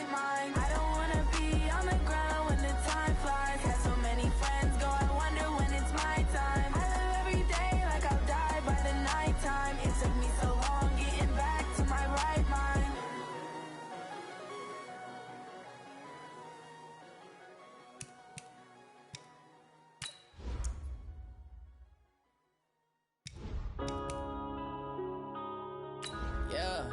right mind. I don't wanna be on the ground when the time flies. Had so many friends go, I wonder when it's my time. I live every day like I'll die by the nighttime. It took me so long getting back to my right mind. Yeah.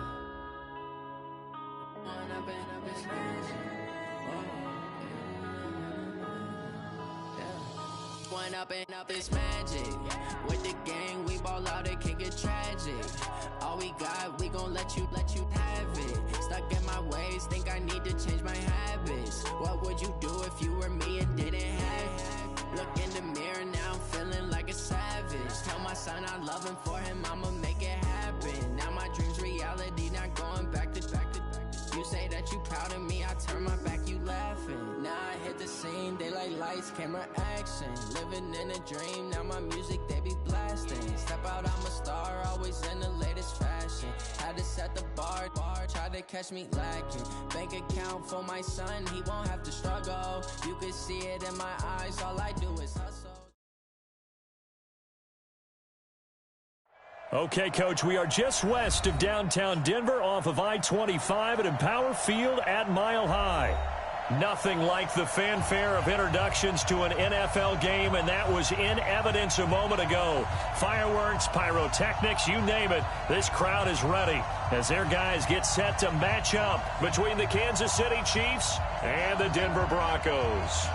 Up is magic. With the gang, we ball out, it can get tragic. All we got, we gon' let you have it. Stuck in my ways, think I need to change my habits. What would you do if you were me and didn't have it? Look in the mirror, now I'm feeling like a savage. Tell my son I love him, for him I'ma make it happen. Now my dream's reality, not going back to. You say that you proud of me, I turn my back, you laughing. Now I hit the scene, daylight lights, camera action. Living in a dream, now my music, they be blasting. Step out, I'm a star, always in the latest fashion. Had to set the bar, try to catch me lacking. Bank account for my son, he won't have to struggle. You can see it in my eyes, all I do is hustle. Okay, Coach, we are just west of downtown Denver off of I-25 at Empower Field at Mile High. Nothing like the fanfare of introductions to an NFL game, and that was in evidence a moment ago. Fireworks, pyrotechnics, you name it. This crowd is ready as their guys get set to match up between the Kansas City Chiefs and the Denver Broncos.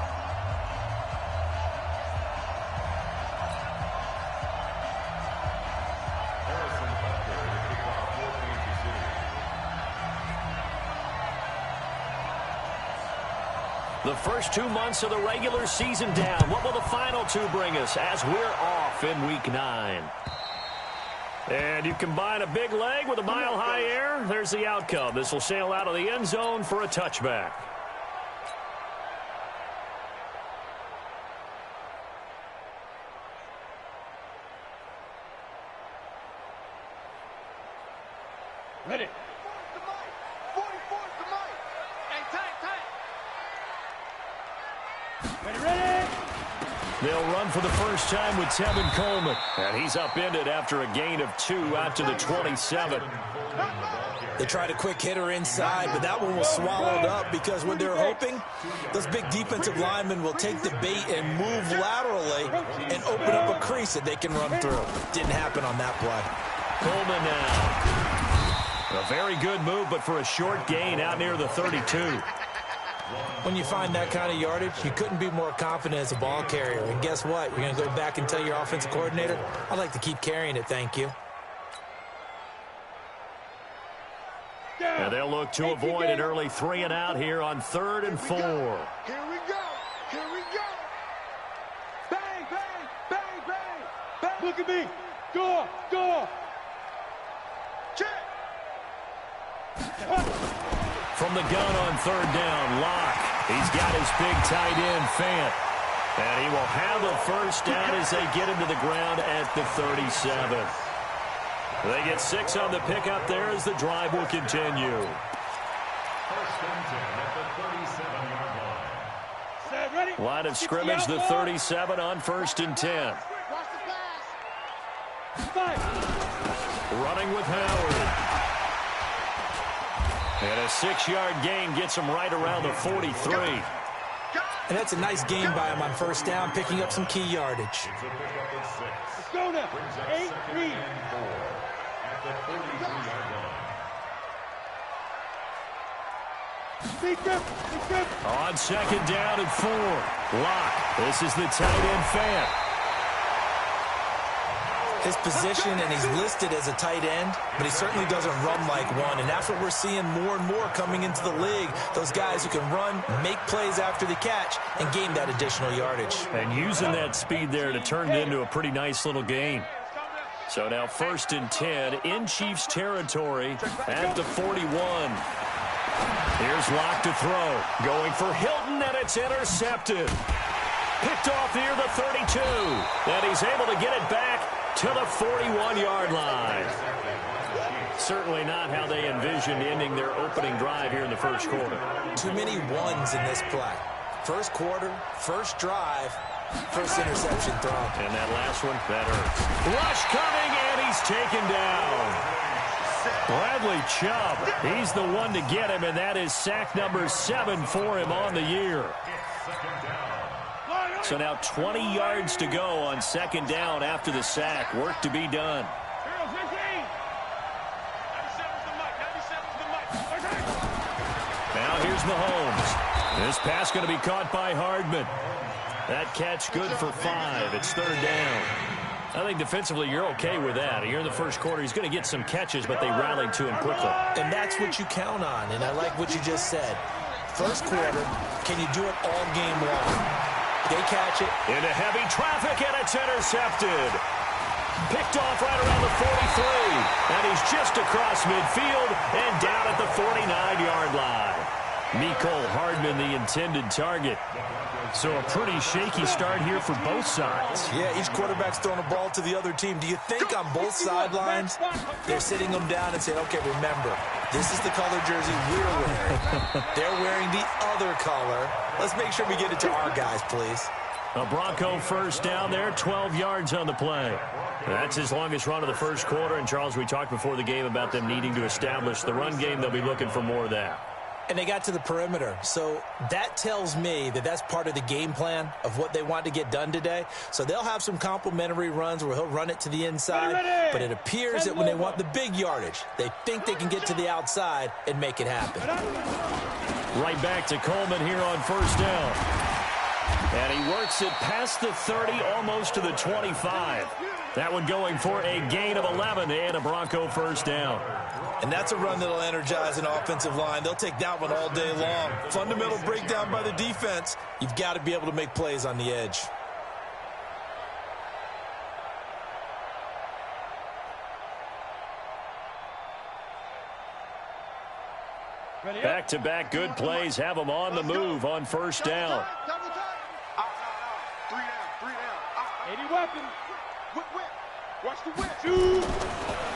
The first 2 months of the regular season down. What will the final two bring us as we're off in Week 9? And you combine a big leg with a mile-high air. There's the outcome. This will sail out of the end zone for a touchback. Ready. Ready. They'll run for the first time with Tevin Coleman. And he's upended after a gain of 2 out to the 27. They tried a quick hitter inside, but that one was swallowed up because what they're hoping, those big defensive linemen will take the bait and move laterally and open up a crease that they can run through. Didn't happen on that play. Coleman now. A very good move, but for a short gain out near the 32. When you find that kind of yardage, you couldn't be more confident as a ball carrier. And guess what? You're going to go back and tell your offensive coordinator, I'd like to keep carrying it, thank you. And they'll look to avoid an early 3 and out here on 3rd and 4. Here we go. Here we go. Bang, bang, bang, bang, bang. Look at me. Go, go. Check. From the gun on 3rd down, Locke. He's got his big tight end, Fant. And he will have a first down as they get him to the ground at the 37. They get 6 on the pickup there as the drive will continue. First and 10 at the 37-yard line. Set, ready? Line of scrimmage, the 37 on 1st and 10. Running with Howard. And a 6-yard gain gets him right around the 43. And that's a nice gain by him on 1st down, picking up some key yardage. Let's go now. 8-3. At the 43-yard line. On 2nd down and 4. Locke. This is the tight end, Fant. His position, and he's listed as a tight end, but he certainly doesn't run like one, and that's what we're seeing more and more coming into the league. Those guys who can run, make plays after the catch, and gain that additional yardage. And using that speed there to turn it into a pretty nice little gain. So now 1st and 10 in Chiefs territory at the 41. Here's Locke to throw. Going for Hilton, and it's intercepted. Picked off near the 32. And he's able to get it back to the 41-yard line. certainly not how they envisioned ending their opening drive here in the first quarter. Too many ones in this play. First quarter, first drive, first interception thrown. And that last one, that hurts. Rush coming, and he's taken down. Bradley Chubb, he's the one to get him, and that is sack number 7 for him on the year. So now 20 yards to go on second down after the sack. Work to be done. Now here's Mahomes. This pass going to be caught by Hardman. That catch good for 5. It's third down. I think defensively you're okay with that. Here in the first quarter, he's going to get some catches, but they rallied to him quickly. And that's what you count on, and I like what you just said. First quarter, can you do it all game long? They catch it. Into heavy traffic, and it's intercepted. Picked off right around the 43. And he's just across midfield and down at the 49-yard line. Mecole Hardman, the intended target. So a pretty shaky start here for both sides. Yeah, each quarterback's throwing a ball to the other team. Do you think on both sidelines they're sitting them down and saying, okay, remember, this is the color jersey we're wearing. They're wearing the other color. Let's make sure we get it to our guys, please. A Bronco first down there, 12 yards on the play. That's his longest run of the first quarter. And, Charles, we talked before the game about them needing to establish the run game. They'll be looking for more of that. And they got to the perimeter. So that tells me that that's part of the game plan of what they want to get done today. So they'll have some complimentary runs where he'll run it to the inside. But it appears that when they want the big yardage, they think they can get to the outside and make it happen. Right back to Coleman here on first down. And he works it past the 30, almost to the 25. That one going for a gain of 11 and a Bronco first down. And that's a run that'll energize an offensive line. They'll take that one all day long. Fundamental breakdown by the defense. You've got to be able to make plays on the edge. Back-to-back good plays have them on the move on first down. 80 weapons. Watch the whip. Shoot.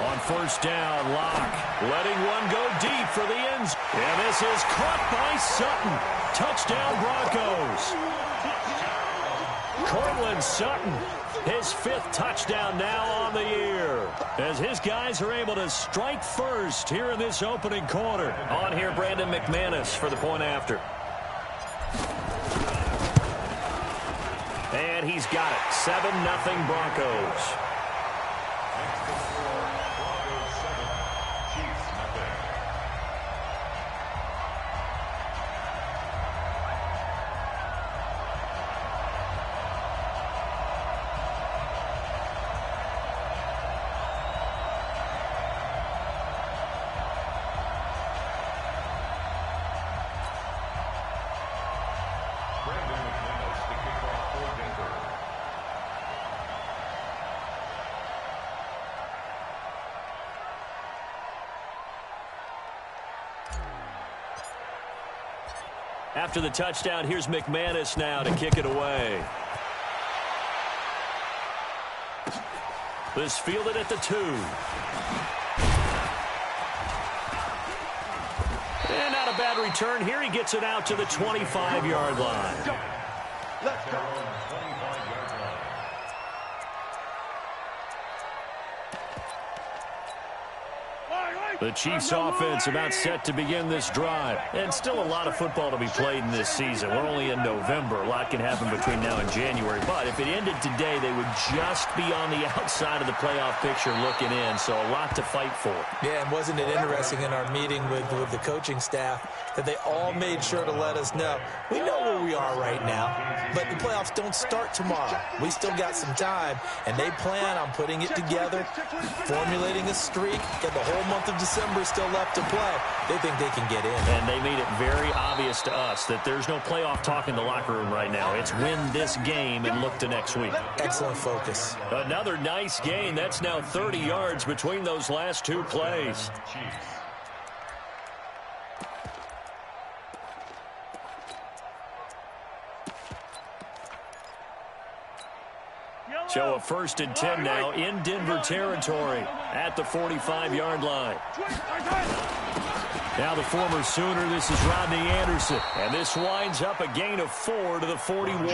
On first down, Locke letting one go deep for the ends. And this is caught by Sutton. Touchdown, Broncos. Cortland Sutton, his 5th touchdown now on the year, as his guys are able to strike first here in this opening quarter. On here, Brandon McManus for the point after. And he's got it. 7-0 Broncos. After the touchdown, here's McManus now to kick it away. This fielded at the 2. And not a bad return. Here he gets it out to the 25-yard line. Let's go. The Chiefs offense about set to begin this drive. And still a lot of football to be played in this season. We're only in November. A lot can happen between now and January. But if it ended today, they would just be on the outside of the playoff picture looking in. So a lot to fight for. Yeah, and wasn't it interesting in our meeting with the coaching staff that they all made sure to let us know, we know where we are right now, but the playoffs don't start tomorrow. We still got some time, and they plan on putting it together, formulating a streak, and the whole month of December is still left to play. They think they can get in. And they made it very obvious to us that there's no playoff talk in the locker room right now. It's win this game and look to next week. Excellent focus. Another nice gain. That's now 30 yards between those last 2 plays. So a 1st and 10 now in Denver territory at the 45-yard line. Now the former Sooner, this is Rodney Anderson. And this winds up a gain of 4 to the 41.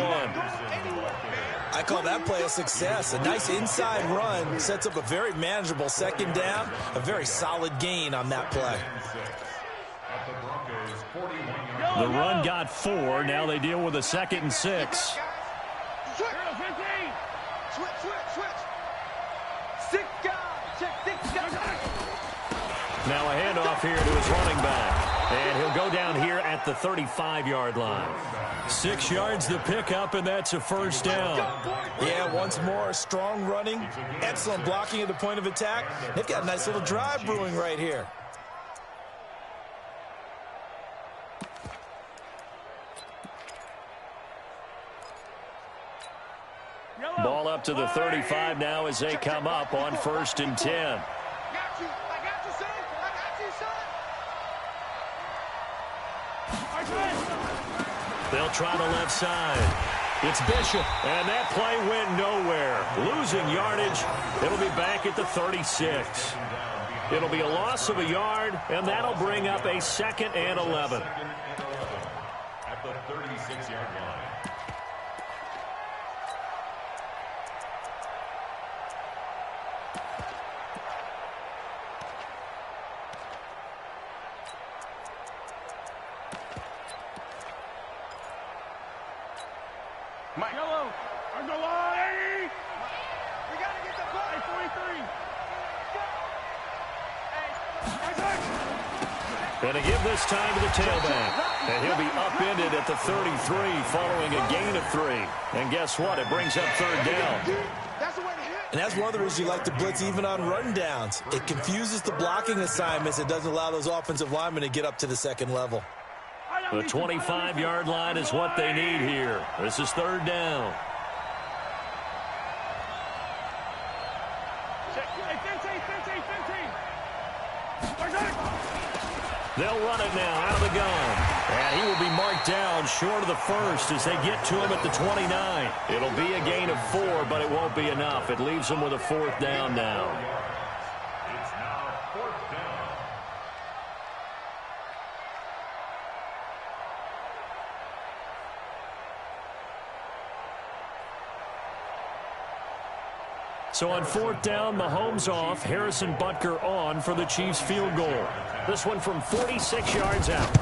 I call that play a success. A nice inside run sets up a very manageable 2nd down. A very solid gain on that play. The run got 4. Now they deal with a 2nd and 6. Now a handoff here to his running back. And he'll go down here at the 35-yard line. 6 yards the pickup, and that's a 1st down. Yeah, once more, strong running, excellent blocking at the point of attack. They've got a nice little drive brewing right here. Ball up to the 35 now as they come up on 1st and 10. They'll try the left side. It's Bishop, and that play went nowhere. Losing yardage. It'll be back at the 36. It'll be a loss of a yard, and that'll bring up a 2nd and 11. At the 36-yard line. Mike. Yellow. On the line. We got to get the ball. 43. And to give this time to the tailback. And he'll be upended at the 33 following a gain of 3. And guess what? It brings up 3rd down. And that's one of the reasons you like to blitz even on run downs. It confuses the blocking assignments. It doesn't allow those offensive linemen to get up to the 2nd level. The 25-yard line is what they need here. This is 3rd down. They'll run it now out of the gun. And he will be marked down short of the 1st as they get to him at the 29. It'll be a gain of 4, but it won't be enough. It leaves them with a 4th down now. It's now 4th down. So on 4th down, Mahomes off, Harrison Butker on for the Chiefs field goal. This one from 46 yards out.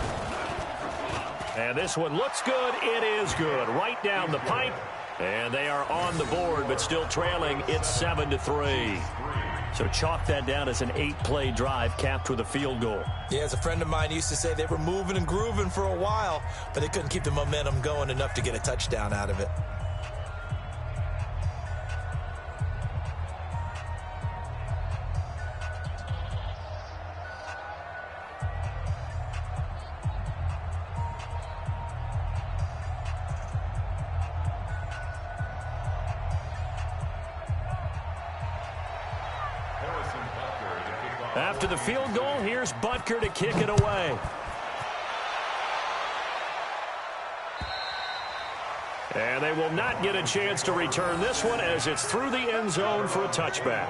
And this one looks good. It is good. Right down the pipe. And they are on the board, but still trailing. It's 7-3. So chalk that down as an 8-play drive capped with a field goal. Yeah, as a friend of mine used to say, they were moving and grooving for a while, but they couldn't keep the momentum going enough to get a touchdown out of it. After the field goal, here's Butker to kick it away. And they will not get a chance to return this one as it's through the end zone for a touchback.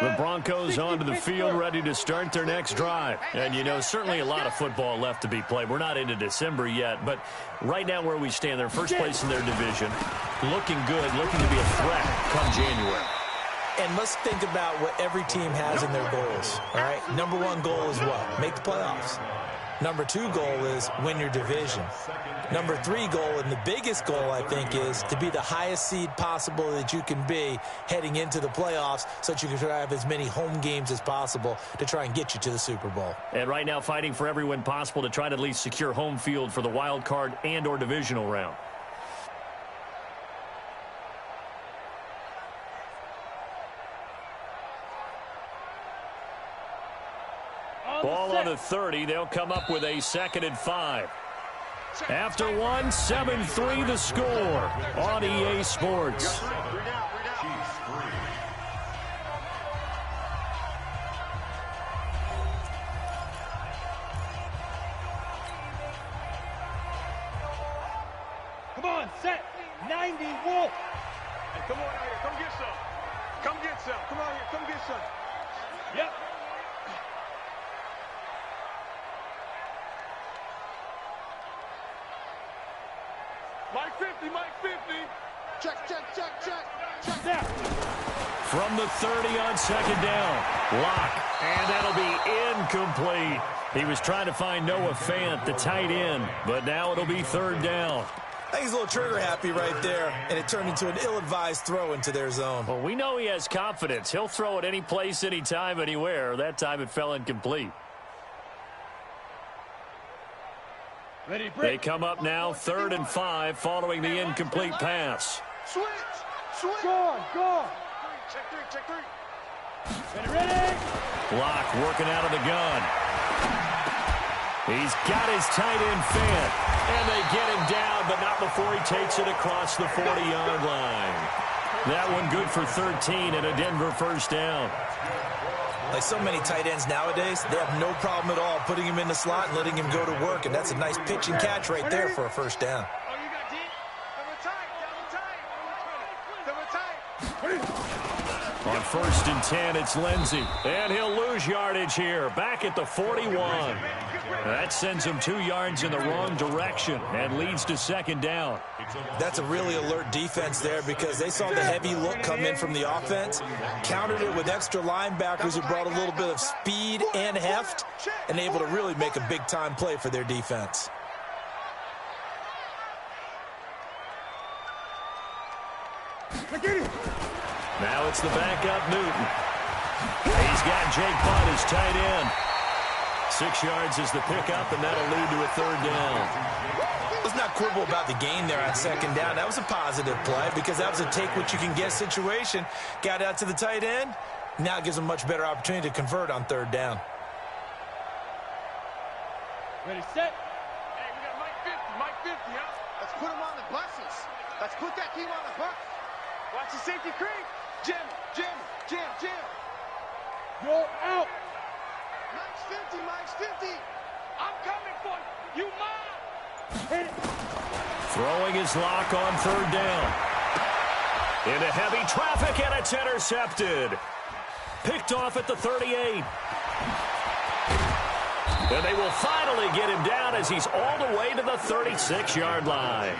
The Broncos onto the field, ready to start their next drive. And, you know, certainly a lot of football left to be played. We're not into December yet, but right now where we stand, they're first place in their division, looking good, looking to be a threat come January. And let's think about what every team has in their goals, all right? Number 1 goal is what? Make the playoffs. Number 2 goal is win your division. Number 3 goal, and the biggest goal, I think, is to be the highest seed possible that you can be heading into the playoffs so that you can try to have as many home games as possible to try and get you to the Super Bowl. And right now fighting for every win possible to try to at least secure home field for the wild card and or divisional round. Ball on the 30. They'll come up with a 2nd and 5. After 7-3 the score on EA Sports. Come on, set. 90, Wolf. Hey, come on out here. Come get some. Come get some. Come on here. Come get some. Yep. Mike 50, Mike 50. Check. Check that. From the 30 on 2nd down. Lock. And that'll be incomplete. He was trying to find Noah Fant, the tight end, but now it'll be 3rd down. I think he's a little trigger happy right there, and it turned into an ill-advised throw into their zone. Well, we know he has confidence. He'll throw it any place, anytime, anywhere. That time it fell incomplete. They come up now 3rd and 5 following the incomplete pass. Switch. Go. Check three. Ready. Lock working out of the gun. He's got his tight end Fant, and they get him down, but not before he takes it across the 40-yard line. That one good for 13 and a Denver 1st down. Like so many tight ends nowadays, they have no problem at all putting him in the slot and letting him go to work, and that's a nice pitch and catch right there for a 1st down. Oh, you got deep. Double tight. On 1st and 10, it's Lindsey, and he'll lose yardage here, back at the 41. That sends him 2 yards in the wrong direction and leads to 2nd down. That's a really alert defense there because they saw the heavy look come in from the offense, countered it with extra linebackers who brought a little bit of speed and heft, and able to really make a big-time play for their defense. Now it's the backup Newton. He's got Jake Butt as tight end. 6 yards is the pickup, and that'll lead to a 3rd down. Let's not quibble about the gain there on 2nd down. That was a positive play because that was a take-what-you-can-get situation. Got out to the tight end. Now it gives them a much better opportunity to convert on 3rd down. Ready, set. Hey, we got Mike 50, huh? Let's put him on the buses. Let's put that team on the bus. Watch the safety creep. Jim. You're out. Mike's 50. I'm coming for you. You mine. Throwing his Lock on 3rd down. Into heavy traffic, and it's intercepted. Picked off at the 38. And they will finally get him down as he's all the way to the 36-yard line.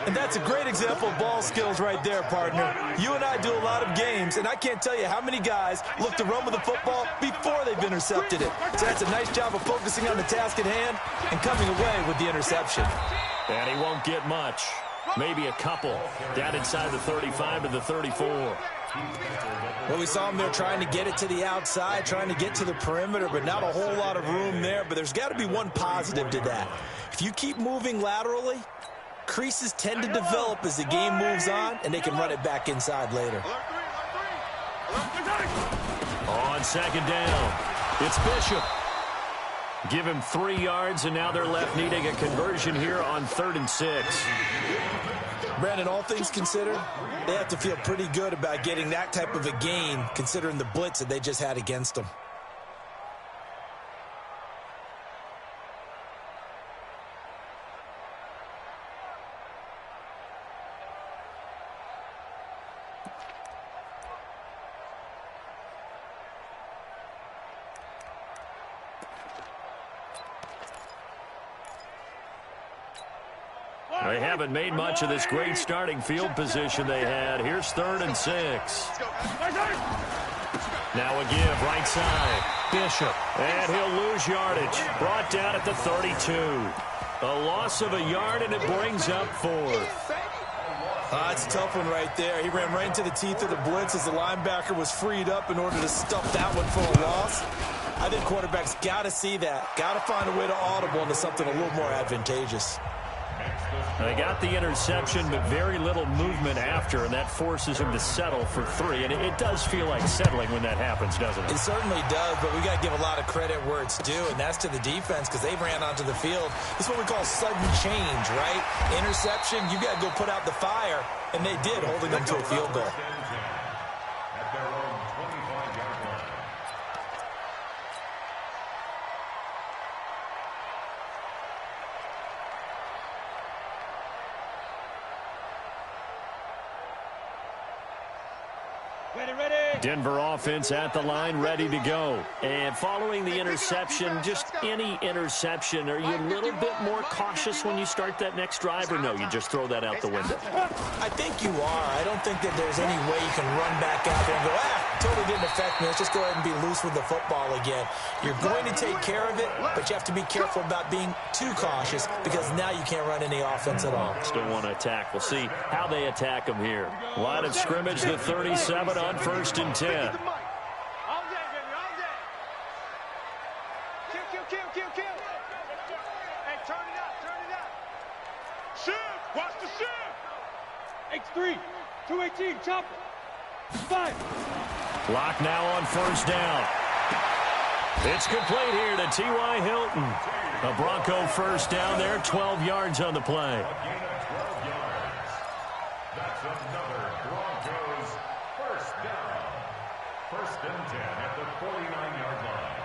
And that's a great example of ball skills right there, partner. You and I do a lot of games, and I can't tell you how many guys look to run with the football before they've intercepted it. So that's a nice job of focusing on the task at hand and coming away with the interception. And he won't get much. Maybe a couple. Down inside the 35 to the 34. Well, we saw him there trying to get it to the outside, trying to get to the perimeter, but not a whole lot of room there. But there's got to be one positive to that. If you keep moving laterally, creases tend to develop as the game moves on, and they can run it back inside later. On 2nd down, it's Bishop. Give him 3 yards, and now they're left needing a conversion here on 3rd and 6. Brandon, all things considered, they have to feel pretty good about getting that type of a gain, considering the blitz that they just had against them. They haven't made much of this great starting field position they had. Here's 3rd and 6. Now a give, right side. Bishop. And he'll lose yardage. Brought down at the 32. A loss of a yard, and it brings up 4th. It's a tough one right there. He ran right into the teeth of the blitz as the linebacker was freed up in order to stuff that one for a loss. I think quarterbacks got to see that. Got to find a way to audible into something a little more advantageous. They got the interception, but very little movement after, and that forces him to settle for 3. And it does feel like settling when that happens, doesn't it? It certainly does, but we got to give a lot of credit where it's due, and that's to the defense because they ran onto the field. This is what we call sudden change, right? Interception, you got to go put out the fire, and they did, holding them to a field goal. At their own 25-yard line. Denver offense at the line, ready to go. And following the interception, just any interception, are you a little bit more cautious when you start that next drive, or no, you just throw that out the window? I think you are. I don't think that there's any way you can run back out there and go, totally didn't affect me. Let's just go ahead and be loose with the football again. You're going to take care of it, but you have to be careful about being too cautious because now you can't run any offense at all. Still want to attack. We'll see how they attack them here. Line of scrimmage, the 37 on 1st and 10. All day, baby, all day. Kill. Hey, turn it up. Shift, watch the shift. X3, 218, chopper. 5. Clock now on 1st down. It's complete here to T.Y. Hilton. A Bronco 1st down there, 12 yards on the play. A gain of 12 yards. That's another Broncos first down. 1st and 10 at the 49-yard line.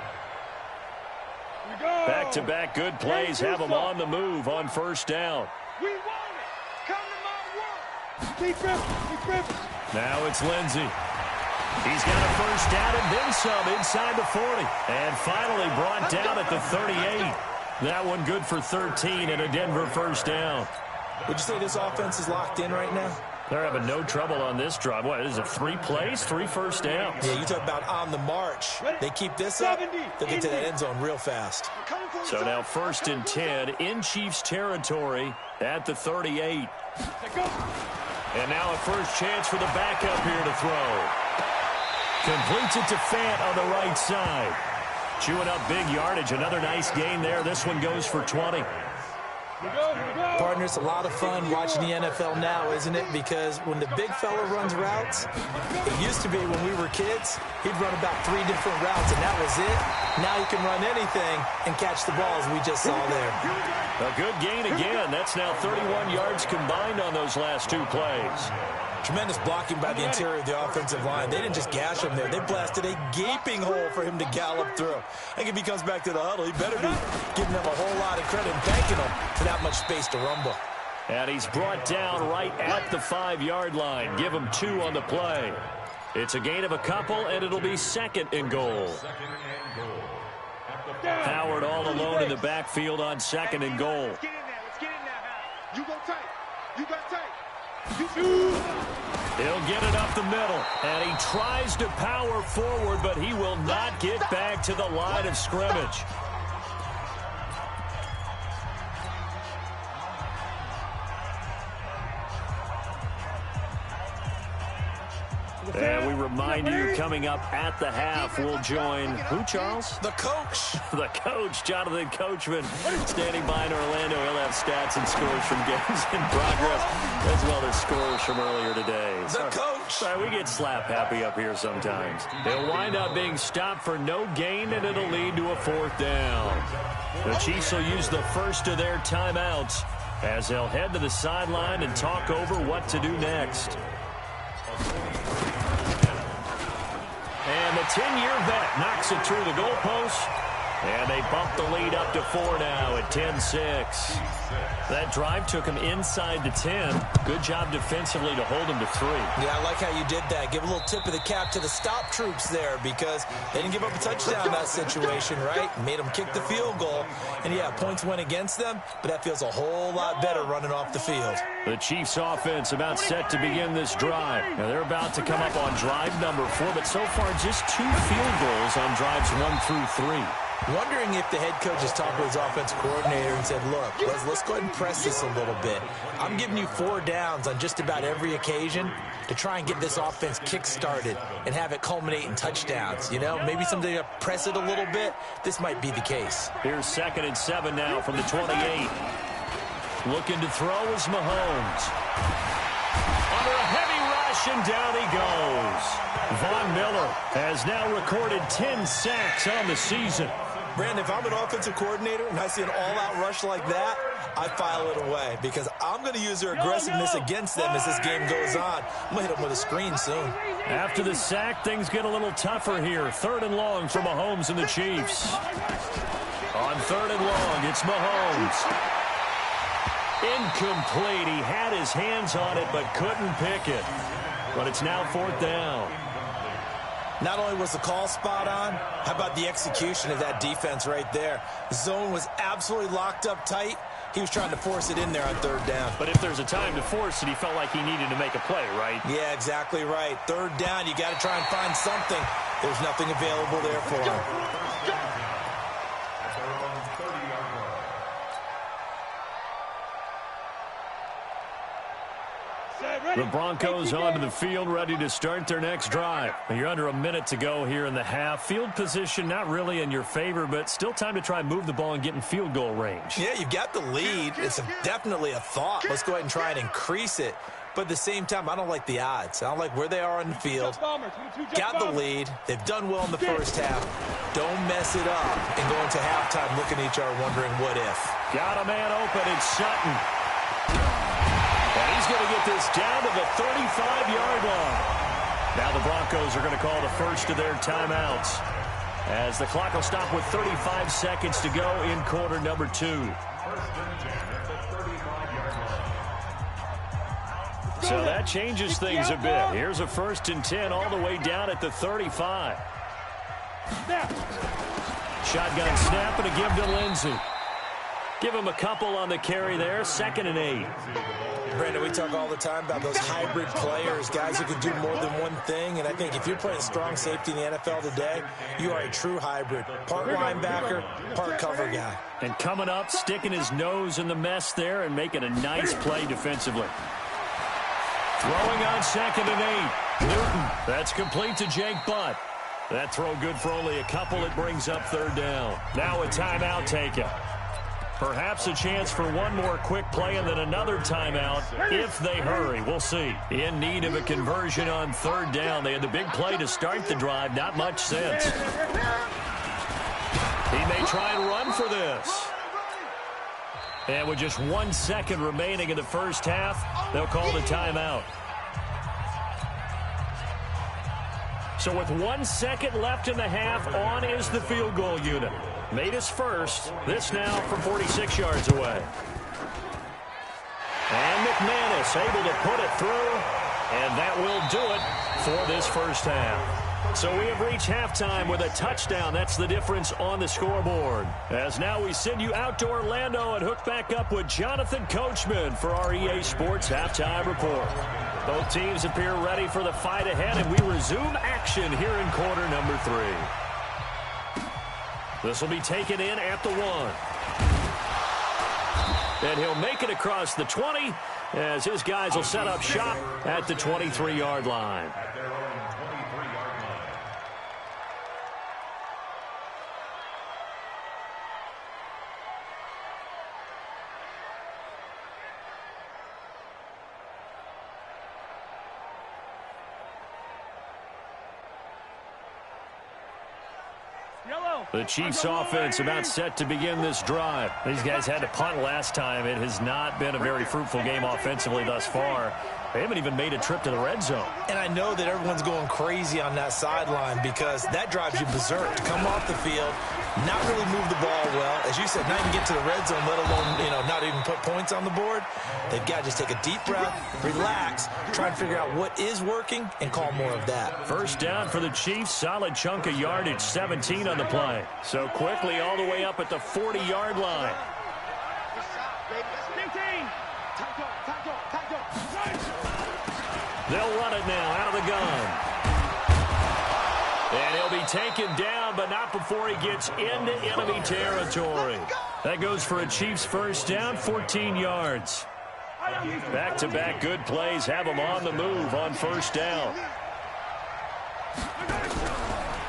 Back-to-back good plays have them on the move on 1st down. We want it. Come to my work. Keep gripping. Now it's Lindsey. He's got a 1st down and then some inside the 40. And finally brought down at the 38. That one good for 13 and a Denver 1st down. Would you say this offense is locked in right now? They're having no trouble on this drive. What is it, 3 plays, 3 1st downs? Yeah, you talk about on the march. They keep this up, they'll get to that end zone real fast. So now 1st and 10 in Chiefs territory at the 38. And now a first chance for the backup here to throw. Completes it to Fant on the right side. Chewing up big yardage. Another nice gain there. This one goes for 20. Partner, it's a lot of fun watching the NFL now, isn't it? Because when the big fella runs routes, it used to be when we were kids, he'd run about 3 different routes, and that was it. Now he can run anything and catch the balls we just saw there. A good gain again. That's now 31 yards combined on those last 2 plays. Tremendous blocking by the interior of the offensive line. They didn't just gash him there. They blasted a gaping hole for him to gallop through. I think if he comes back to the huddle, he better be giving them a whole lot of credit and thanking them for that much space to rumble. And he's brought down right at the 5-yard line. Give him 2 on the play. It's a gain of a couple, and it'll be 2nd and goal. Howard all alone in the backfield on 2nd and goal. Let's get in there, Howard. You go tight. You got tight. He'll get it up the middle, and he tries to power forward, but he will not get back to the line of scrimmage. And we remind you, coming up at the half, we'll join who, Charles? The coach. The coach, Jonathan Coachman, standing by in Orlando. He'll have stats and scores from games in progress, as well as scores from earlier today. The coach. Sorry, we get slap happy up here sometimes. They'll wind up being stopped for no gain, and it'll lead to a 4th down. The Chiefs will use the first of their timeouts as they'll head to the sideline and talk over what to do next. And the 10-year vet knocks it through the goalpost. And they bump the lead up to 4 now at 10-6. That drive took him inside the 10. Good job defensively to hold him to 3. Yeah, I like how you did that. Give a little tip of the cap to the stop troops there because they didn't give up a touchdown in that situation, right? Made them kick the field goal. And, yeah, points went against them, but that feels a whole lot better running off the field. The Chiefs offense about set to begin this drive. Now they're about to come up on drive number 4, but so far just 2 field goals on drives 1 through 3. Wondering if the head coach has talked with his offensive coordinator and said, look, let's go ahead and press this a little bit. I'm giving you 4 downs on just about every occasion to try and get this offense kick-started and have it culminate in touchdowns. You know, maybe something to press it a little bit. This might be the case. Here's 2nd and 7 now from the 28. Looking to throw is Mahomes. Under a heavy rush, and down he goes. Von Miller has now recorded 10 sacks on the season. Brandon, if I'm an offensive coordinator and I see an all-out rush like that, I file it away because I'm going to use their aggressiveness against them as this game goes on. I'm going to hit them with a screen soon. After the sack, things get a little tougher here. 3rd and long for Mahomes and the Chiefs. On 3rd and long, it's Mahomes. Incomplete. He had his hands on it but couldn't pick it. But it's now 4th down. Not only was the call spot on, how about the execution of that defense right there? The zone was absolutely locked up tight. He was trying to force it in there on 3rd down. But if there's a time to force it, he felt like he needed to make a play, right? Yeah, exactly right. 3rd down, you got to try and find something. There's nothing available there for him. The Broncos onto the field, ready to start their next drive. You're under a minute to go here in the half. Field position not really in your favor, but still time to try and move the ball and get in field goal range. Yeah, you've got the lead. It's definitely a thought. Let's go ahead and try and increase it. But at the same time, I don't like the odds. I don't like where they are on the field. Got the lead. They've done well in the first half. Don't mess it up and go into halftime looking at each other wondering what if. Got a man open. It's Sutton. And he's going to get this down to the 35-yard line. Now the Broncos are going to call the first of their timeouts, as the clock will stop with 35 seconds to go in quarter number 2. So that changes things a bit. Here's a 1st and 10 all the way down at the 35. Shotgun snap and a give to Lindsey. Give him a couple on the carry there. 2nd and 8. Brandon, we talk all the time about those hybrid players, guys who can do more than one thing. And I think if you're playing strong safety in the NFL today, you are a true hybrid. Part linebacker, part cover guy. And coming up, sticking his nose in the mess there and making a nice play defensively. Throwing on 2nd and 8. Newton. That's complete to Jake Butt. That throw good for only a couple. It brings up 3rd down. Now a timeout taken. Perhaps a chance for one more quick play and then another timeout if they hurry. We'll see. In need of a conversion on 3rd down. They had the big play to start the drive. Not much sense. He may try and run for this. And with just 1 second remaining in the first half, they'll call the timeout. So with 1 second left in the half, on is the field goal unit. Made his first. This now from 46 yards away. And McManus able to put it through. And that will do it for this first half. So we have reached halftime with a touchdown. That's the difference on the scoreboard. As now we send you out to Orlando and hook back up with Jonathan Coachman for our EA Sports Halftime Report. Both teams appear ready for the fight ahead, and we resume action here in quarter number 3. This will be taken in at the 1. And he'll make it across the 20 as his guys will set up shop at the 23-yard line. The Chiefs offense about set to begin this drive. These guys had to punt last time. It has not been a very fruitful game offensively thus far. They haven't even made a trip to the red zone. And I know that everyone's going crazy on that sideline because that drives you berserk. To come off the field, not really move the ball well. As you said, not even get to the red zone, let alone, not even put points on the board. They've got to just take a deep breath, relax, try and figure out what is working, and call more of that. First down for the Chiefs. Solid chunk of yardage, 17 on the play. So quickly all the way up at the 40-yard line. They'll run it now out of the gun. And he'll be taken down, but not before he gets into enemy territory. That goes for a Chiefs first down, 14 yards. Back-to-back good plays have them on the move on first down.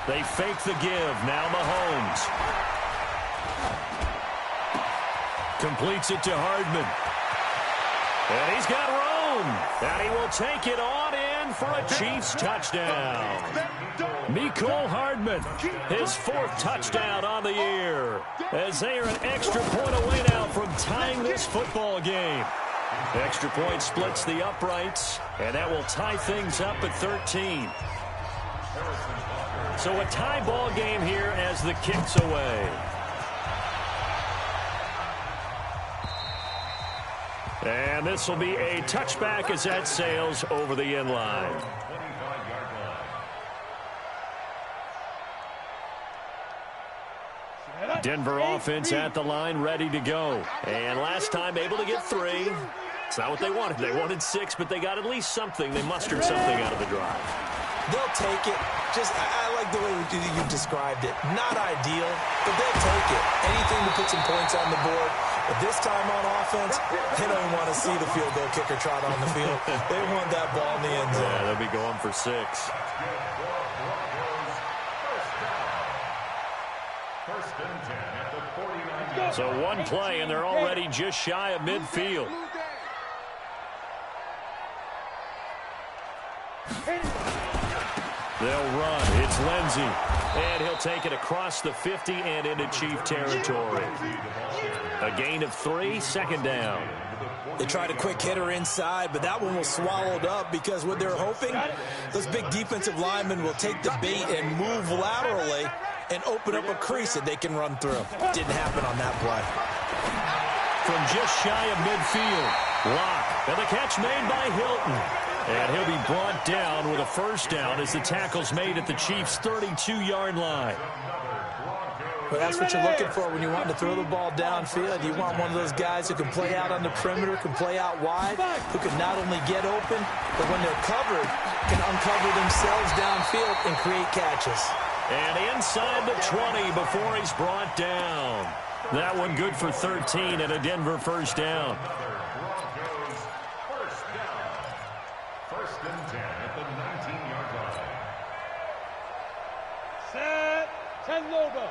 They fake the give. Now Mahomes completes it to Hardman. And he's got room. And he will take it on in for a Chiefs touchdown. Mecole Hardman, his 4th touchdown on the year, as they are an extra point away now from tying this football game. Extra point splits the uprights, and that will tie things up at 13. So a tie ball game here as the kick's away. And this will be a touchback as that sails over the end line. Denver offense at the line, ready to go. And last time able to get 3. It's not what they wanted. They wanted 6, but they got at least something. They mustered something out of the drive. They'll take it. I like the way you described it. Not ideal, but they'll take it. Anything to put some points on the board. But this time on offense, they don't even want to see the field goal kicker trot on the field. They want that ball in the end zone. Yeah, they'll be going for 6. So one play, and they're already just shy of midfield. They'll run. It's Lindsey. And he'll take it across the 50 and into Chief territory. A gain of 3, 2nd down. They tried a quick hitter inside, but that one was swallowed up because what they're hoping, those big defensive linemen will take the bait and move laterally and open up a crease that they can run through. Didn't happen on that play. From just shy of midfield, Locke. And the catch made by Hilton. And he'll be brought down with a 1st down as the tackle's made at the Chiefs' 32-yard line. Well, that's what you're looking for when you want to throw the ball downfield. You want one of those guys who can play out on the perimeter, can play out wide, who can not only get open, but when they're covered, can uncover themselves downfield and create catches. And inside the 20 before he's brought down. That one good for 13 and a Denver 1st down. First and 10 at the 19-yard line. Set. 10 Lobo.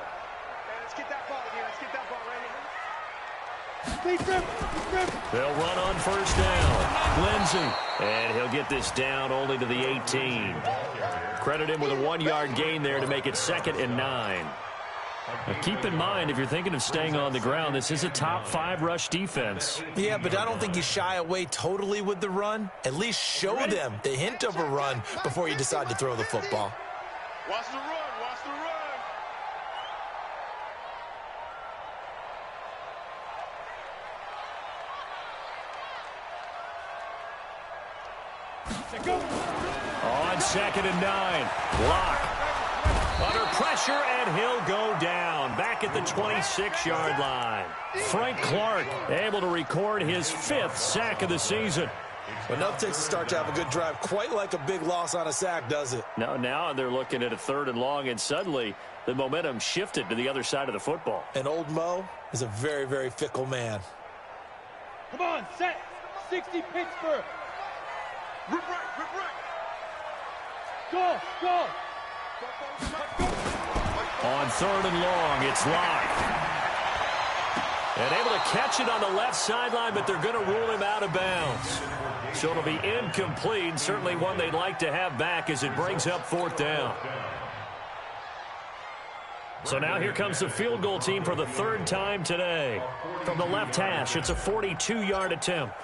Let's get that ball here. Let's get that ball right here. They'll run on 1st down. Lindsey. And he'll get this down only to the 18. Credit him with a 1-yard gain there to make it 2nd and 9. Now keep in mind, if you're thinking of staying on the ground, this is a top 5 rush defense. Yeah, but I don't think you shy away totally with the run. At least show them the hint of a run before you decide to throw the football. Watch the run. Watch the run. On 2nd and 9, Locke. Under pressure, and he'll go down. Back at the 26-yard line. Frank Clark able to record his 5th sack of the season. Well, enough takes to start to have a good drive. Quite like a big loss on a sack, does it? Now they're looking at a 3rd and long, and suddenly the momentum shifted to the other side of the football. And old Mo is a very, very fickle man. Come on, set. 60 Pittsburgh. Rip right. Go. On 3rd and long, it's Locke. And able to catch it on the left sideline, but they're going to rule him out of bounds. So it'll be incomplete, certainly one they'd like to have back as it brings up 4th down. So now here comes the field goal team for the 3rd time today. From the left hash, it's a 42-yard attempt.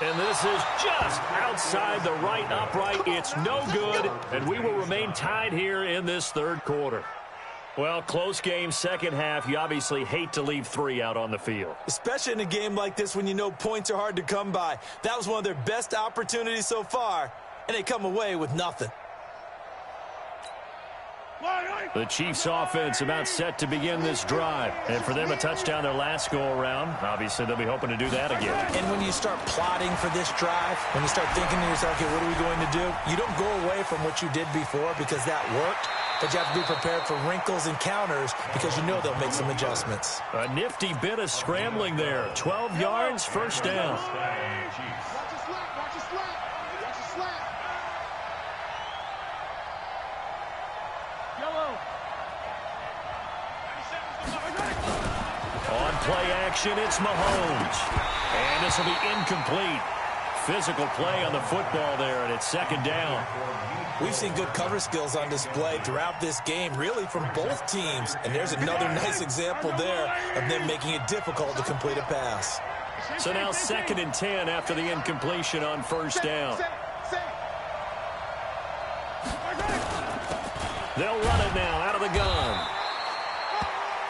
And this is just outside the right upright. It's no good, and we will remain tied here in this 3rd quarter. Well, close game, 2nd half. You obviously hate to leave 3 out on the field. Especially in a game like this when you know points are hard to come by. That was one of their best opportunities so far, and they come away with nothing. The Chiefs offense about set to begin this drive. And for them, a touchdown their last go-around. Obviously, they'll be hoping to do that again. And when you start plotting for this drive, when you start thinking to yourself, okay, what are we going to do? You don't go away from what you did before because that worked. But you have to be prepared for wrinkles and counters because you know they'll make some adjustments. A nifty bit of scrambling there. 12 yards, 1st down. On play action. It's Mahomes. And this will be incomplete. Physical play on the football there, and it's second down. We've seen good cover skills on display throughout this game, really from both teams. And there's another nice example there of them making it difficult to complete a pass. So now 2nd and 10 after the incompletion on first down. They'll run it now out of the gun.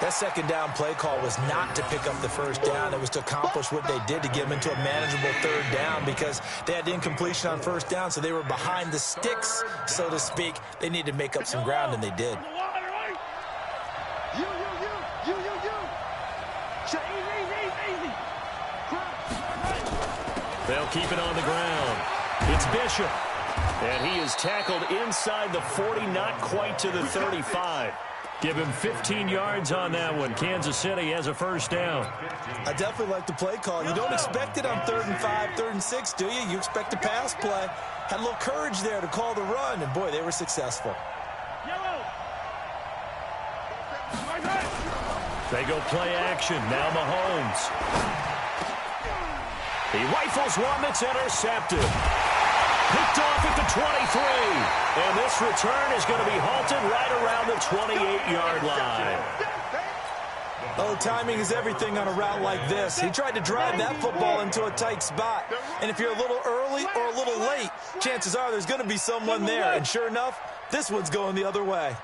That second down play call was not to pick up the first down. It was to accomplish what they did to get them into a manageable third down because they had incompletion on first down, so they were behind the sticks, so to speak. They needed to make up some ground, and they did. They'll keep it on the ground. It's Bishop. And he is tackled inside the 40, not quite to the 35. Give him 15 yards on that one. Kansas City has a first down. I definitely like the play call. You don't expect it on 3rd and 5, 3rd and 6, do you? You expect a pass play. Had a little courage there to call the run, and boy, they were successful. They go play action. Now Mahomes. He rifles one that's intercepted. Picked off at the 23. And this return is going to be halted right around the 28-yard line. Oh, timing is everything on a route like this. He tried to drive that football into a tight spot. And if you're a little early or a little late, chances are there's going to be someone there. And sure enough, this one's going the other way.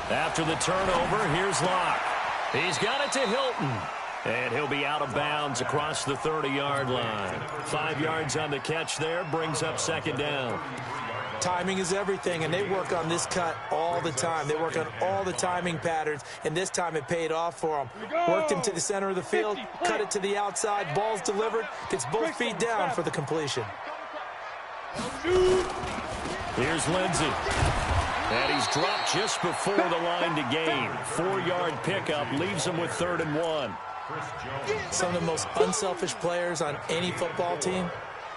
After the turnover, here's Locke. He's got it to Hilton. And he'll be out of bounds across the 30-yard line. 5 yards on the catch there, brings up second down. Timing is everything, and they work on this cut all the time. They work on all the timing patterns, and this time it paid off for them. Worked him to the center of the field, cut it to the outside, ball's delivered, gets both feet down for the completion. Here's Lindsey. And he's dropped just before the line to gain. 4-yard pickup leaves him with 3rd and 1. Some of the most unselfish players on any football team,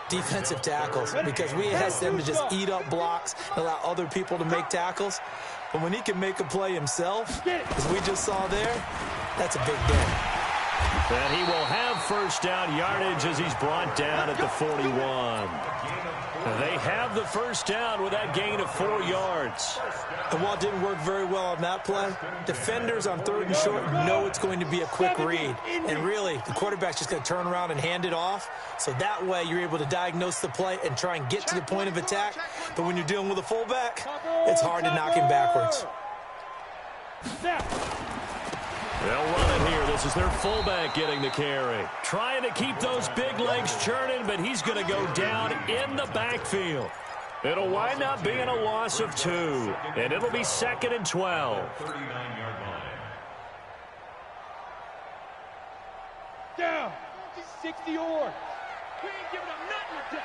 defensive tackles, because we ask them to just eat up blocks and allow other people to make tackles. But when he can make a play himself, as we just saw there, that's a big day. And he will have first down yardage as he's brought down at the 41. They have the first down with that gain of 4 yards. And while it didn't work very well on that play, defenders on 3rd and short know it's going to be a quick read. And really, the quarterback's just going to turn around and hand it off. So that way, you're able to diagnose the play and try and get to the point of attack. But when you're dealing with a fullback, it's hard to knock him backwards. They'll run it here. This is their fullback getting the carry. Trying to keep those big legs churning, but he's going to go down in the backfield. It'll wind up being a loss of 2, and it'll be 2nd and 12. 39-yard line. Down. 60 yards. We ain't giving up nothing today.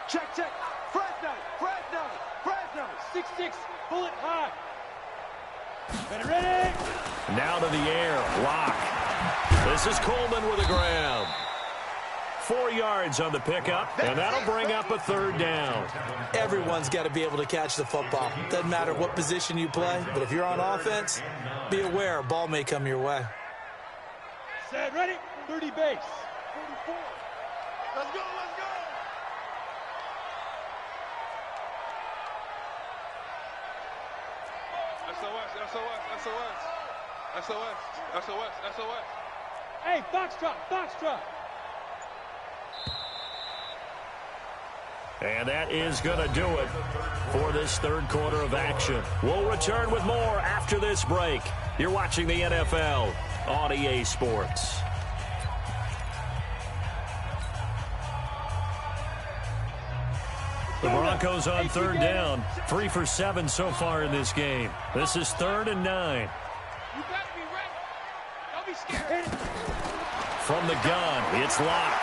Check. Fresno. 6'6", bullet high. Ready. Now to the air. Lock. This is Coleman with the ground. 4 yards on the pickup, and that'll bring up a 3rd down. Everyone's got to be able to catch the football. Doesn't matter what position you play, but if you're on offense, be aware a ball may come your way. Set, ready, 30 base. 44. Let's go. SOS. Hey, Foxtrot. And that is going to do it for this 3rd quarter of action. We'll return with more after this break. You're watching the NFL on EA Sports. The Broncos on 3rd down. 3 for 7 so far in this game. This is 3rd and 9. You got to be ready. Don't be scared. From the gun, it's Locke.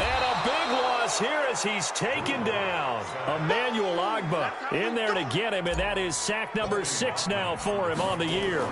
And a big loss here as he's taken down. Emmanuel Ogbah in there to get him, and that is sack number 6 now for him on the year.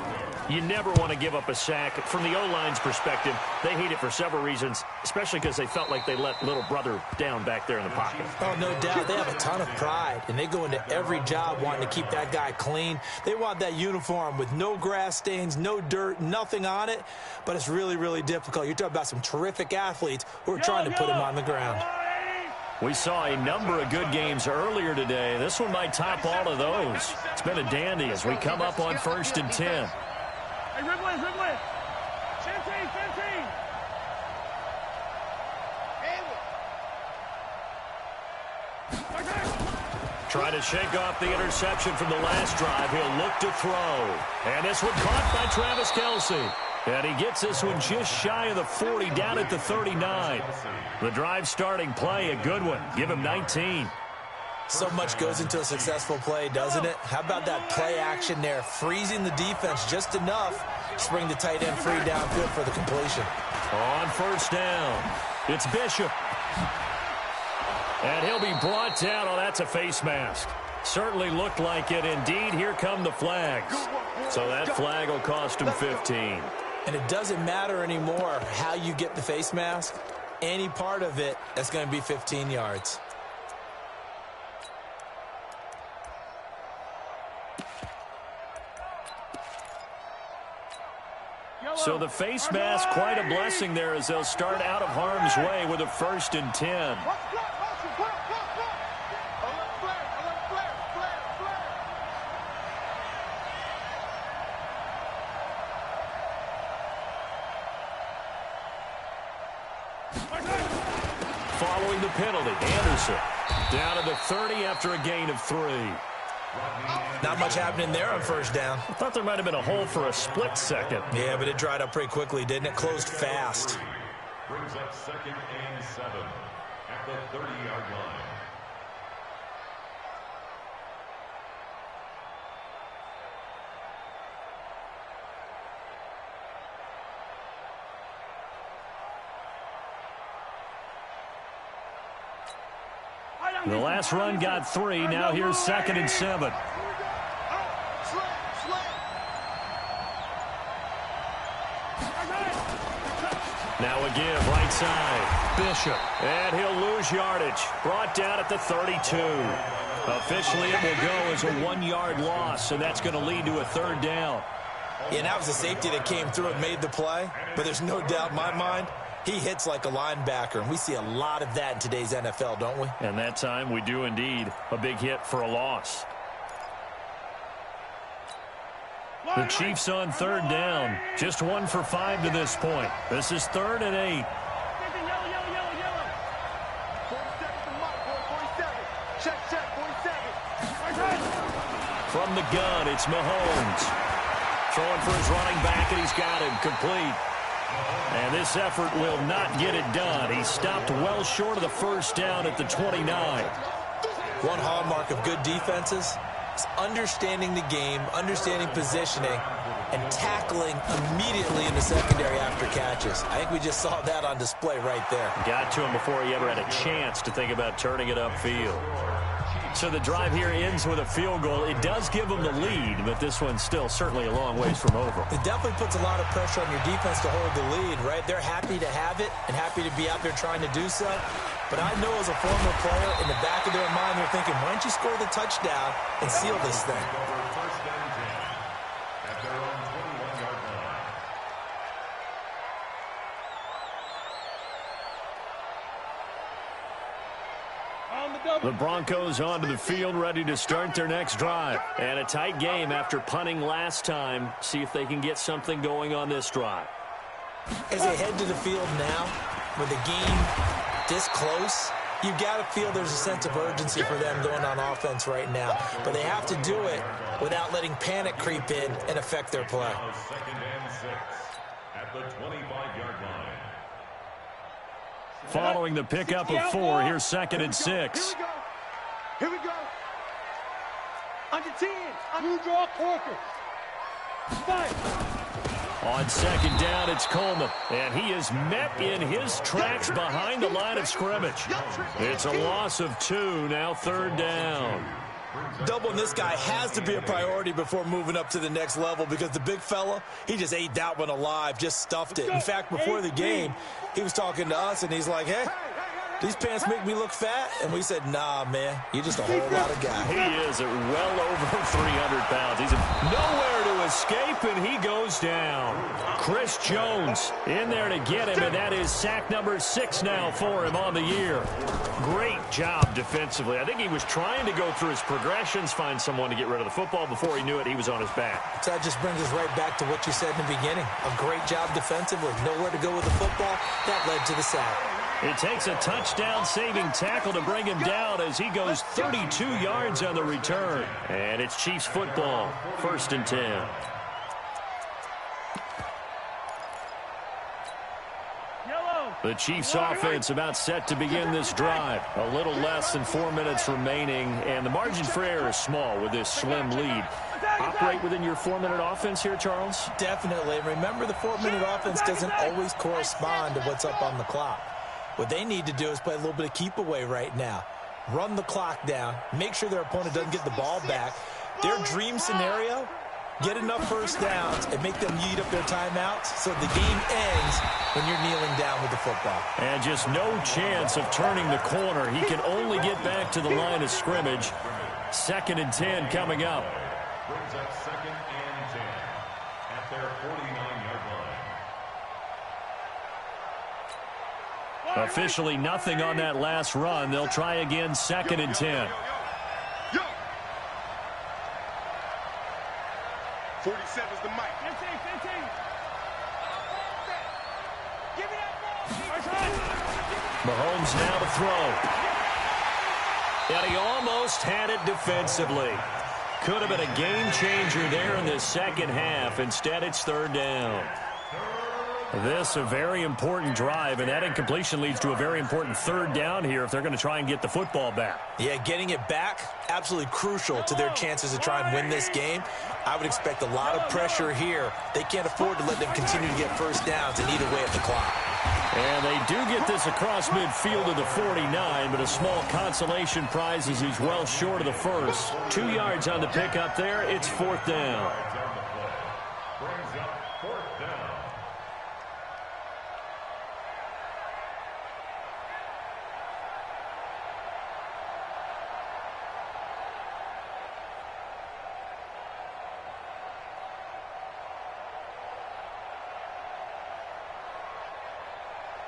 You never want to give up a sack. From the O-line's perspective, they hate it for several reasons, especially because they felt like they let little brother down back there in the pocket. Oh, no doubt. They have a ton of pride, and they go into every job wanting to keep that guy clean. They want that uniform with no grass stains, no dirt, nothing on it, but it's really, really difficult. You're talking about some terrific athletes who are trying to put him on the ground. We saw a number of good games earlier today. This one might top all of those. It's been a dandy as we come up on 1st and 10. Hey, Ridley. 15. Try to shake off the interception from the last drive. He'll look to throw. And this one caught by Travis Kelce. And he gets this one just shy of the 40, down at the 39. The drive starting play, a good one. Give him 19. So much goes into a successful play, doesn't it? How about that play action there, freezing the defense just enough to bring the tight end free downfield for the completion. On 1st down, it's Bishop. And he'll be brought down. Oh, that's a face mask. Certainly looked like it. Indeed, here come the flags. So that flag will cost him 15. And it doesn't matter anymore how you get the face mask. Any part of it, that's going to be 15 yards. So the face mask, quite a blessing there as they'll start out of harm's way with a 1st and 10. Following the penalty, Anderson down to the 30 after a gain of 3. Not much happening there on 1st down. I thought there might have been a hole for a split second. Yeah, but it dried up pretty quickly, didn't it? Closed fast. Brings up 2nd and 7 at the 30-yard line. The last run got 3. Now here's 2nd and 7. Now again, right side, Bishop. And he'll lose yardage. Brought down at the 32. Officially, it will go as a 1-yard loss, and that's going to lead to a 3rd down. Yeah, and that was the safety that came through and made the play. But there's no doubt in my mind, he hits like a linebacker, and we see a lot of that in today's NFL, don't we? And that time we do indeed. A big hit for a loss. The Chiefs on 3rd down. Just 1 for 5 to this point. This is 3rd and 8. From the gun, it's Mahomes. Throwing for his running back, and he's got him complete. And this effort will not get it done. He stopped well short of the 1st down at the 29. One hallmark of good defenses is understanding the game, understanding positioning, and tackling immediately in the secondary after catches. I think we just saw that on display right there. Got to him before he ever had a chance to think about turning it upfield. So the drive here ends with a field goal. It does give them the lead, but this one's still certainly a long ways from over. It definitely puts a lot of pressure on your defense to hold the lead, right? They're happy to have it and happy to be out there trying to do so. But I know as a former player, in the back of their mind, they're thinking, why don't you score the touchdown and seal this thing? The Broncos onto the field, ready to start their next drive. And a tight game after punting last time. See if they can get something going on this drive. As they head to the field now, with the game this close, you've got to feel there's a sense of urgency for them going on offense right now. But they have to do it without letting panic creep in and affect their play. 2nd and 6 at the 25-yard line. Following the pickup of 4, here's 2nd and 6. Here we go. Under 10. You draw Corker. Fight. On 2nd down, it's Coleman. And he is met in his tracks behind the line of scrimmage. It's a loss of 2, now 3rd down. Doubling this guy has to be a priority before moving up to the next level because the big fella, he just ate that one alive, just stuffed it. In fact, before the game, he was talking to us, and he's like, hey, these pants make me look fat? And we said, nah, man, you're just a whole lot of guy. He is at well over 300 pounds. He's nowhere to escape, and he goes down. Chris Jones in there to get him, and that is sack number 6 now for him on the year. Great job defensively. I think he was trying to go through his progressions, find someone to get rid of the football. Before he knew it, he was on his back. So that just brings us right back to what you said in the beginning. A great job defensively. Nowhere to go with the football. That led to the sack. It takes a touchdown-saving tackle to bring him down as he goes 32 yards on the return. And it's Chiefs football, 1st and 10. The Chiefs offense about set to begin this drive. A little less than 4 minutes remaining, and the margin for error is small with this slim lead. Operate within your 4-minute offense here, Charles? Definitely. Remember, the 4-minute offense doesn't always correspond to what's up on the clock. What they need to do is play a little bit of keep away right now. Run the clock down. Make sure their opponent doesn't get the ball back. Their dream scenario, get enough first downs and make them eat up their timeouts so the game ends when you're kneeling down with the football. And just no chance of turning the corner. He can only get back to the line of scrimmage. 2nd and 10 coming up. Brings up 2nd and 10 at their 49-yard line. Officially nothing on that last run. They'll try again, 2nd and 10. 47's the mic. 15. Give me that ball. Mahomes now to throw. And he almost had it defensively. Could have been a game changer there in the second half. Instead, it's 3rd down. This a very important drive, and that incompletion leads to a very important 3rd down here if they're going to try and get the football back. Yeah, getting it back, absolutely crucial to their chances to try and win this game. I would expect a lot of pressure here. They can't afford to let them continue to get first downs and eat away at the clock. And they do get this across midfield to the 49, but a small consolation prize as he's well short of the first. 2 yards on the pickup there. It's 4th down. Brings up 4th down.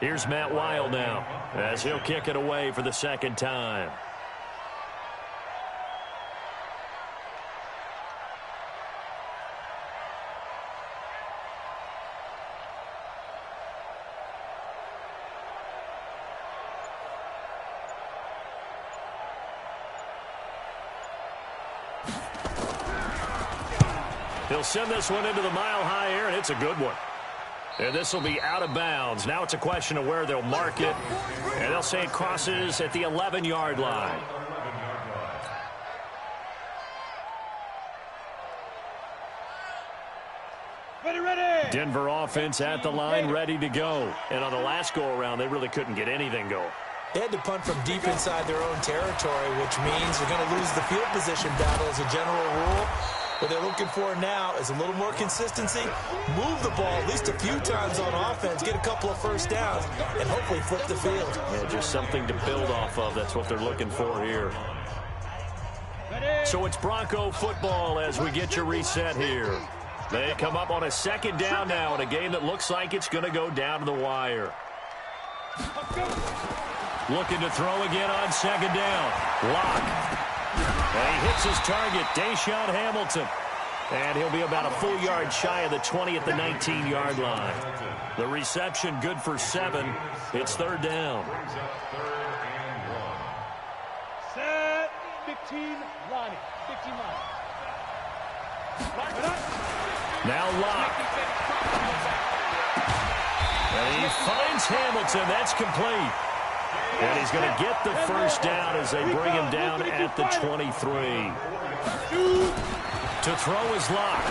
Here's Matt Wild now as he'll kick it away for the 2nd time. He'll send this one into the mile-high air, and it's a good one. And this will be out of bounds. Now it's a question of where they'll mark it. And they'll say it crosses at the 11-yard line. Ready. Denver offense at the line, ready to go. And on the last go-around, they really couldn't get anything going. They had to punt from deep inside their own territory, which means they're going to lose the field position battle as a general rule. What they're looking for now is a little more consistency, move the ball at least a few times on offense, get a couple of first downs, and hopefully flip the field. Yeah, just something to build off of. That's what they're looking for here. So it's Bronco football as we get you reset here. They come up on a 2nd down now in a game that looks like it's going to go down to the wire. Looking to throw again on 2nd down. Lock. And he hits his target, Deshaun Hamilton. And he'll be about a full yard shy of the 20 at the 19-yard line. The reception good for 7. It's 3rd down. Set. 15 line. 15 line. Now Lock. And he finds Hamilton. That's complete. And he's going to get the first down as they bring him down at the 23. To throw is Lock.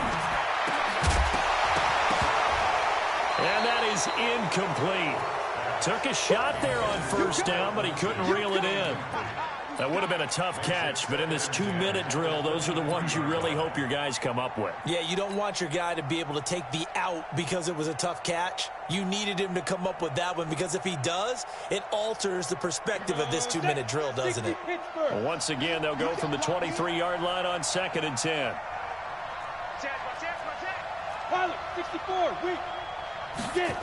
And that is incomplete. Took a shot there on first down, but he couldn't reel it in. That would have been a tough catch, but in this 2-minute drill, those are the ones you really hope your guys come up with. Yeah, you don't want your guy to be able to take the out because it was a tough catch. You needed him to come up with that one, because if he does, it alters the perspective of this 2-minute drill, doesn't it? Well, once again, they'll go from the 23-yard line on 2nd and 10. Pilot, 64, weak. Get.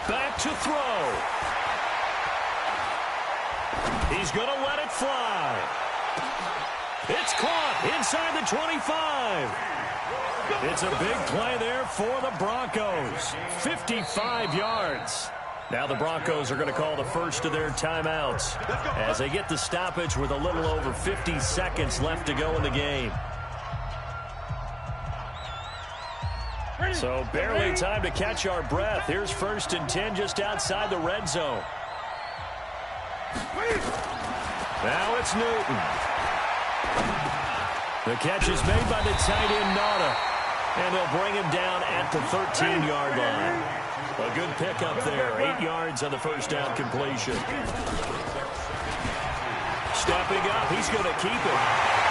Back to throw. He's going to let it fly. It's caught inside the 25. It's a big play there for the Broncos. 55 yards. Now the Broncos are going to call the first of their timeouts as they get the stoppage with a little over 50 seconds left to go in the game. So barely time to catch our breath. Here's 1st and 10 just outside the red zone. Now it's Newton. The catch is made by the tight end, Nada. And they'll bring him down at the 13-yard line. A good pickup there. 8 yards on the first down completion. Stepping up, he's going to keep it.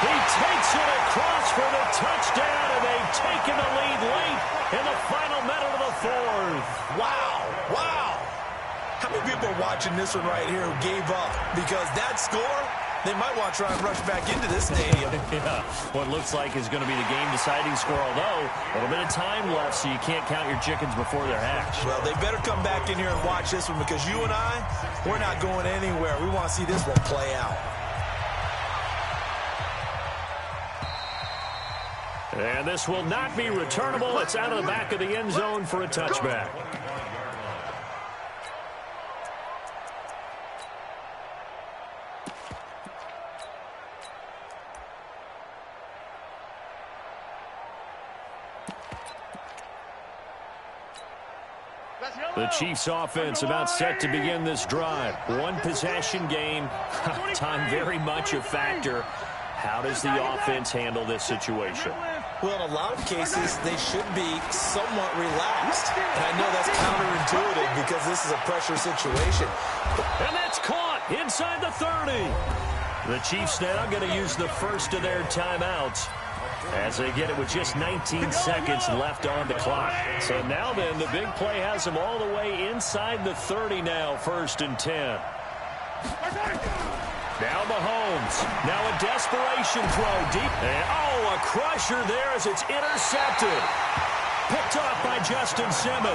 He takes it across for the touchdown, and they've taken the lead late in the final minute of the 4th. Wow, wow. How many people are watching this one right here who gave up? Because that score, they might want to try and rush back into this stadium. Yeah, what looks like is going to be the game-deciding score, although a little bit of time left, so you can't count your chickens before they're hatched. Well, they better come back in here and watch this one, because you and I, we're not going anywhere. We want to see this one play out. And this will not be returnable. It's out of the back of the end zone for a touchback. The Chiefs offense about set to begin this drive. One possession game. Time very much a factor. How does the offense handle this situation? Well, in a lot of cases, they should be somewhat relaxed. And I know that's counterintuitive because this is a pressure situation. And that's caught inside the 30. The Chiefs now going to use the first of their timeouts as they get it with just 19 seconds left on the clock. So now then, the big play has them all the way inside the 30 now, 1st and 10. Now Mahomes. Now a desperation throw deep. And, a crusher there as it's intercepted. Picked off by Justin Simmons.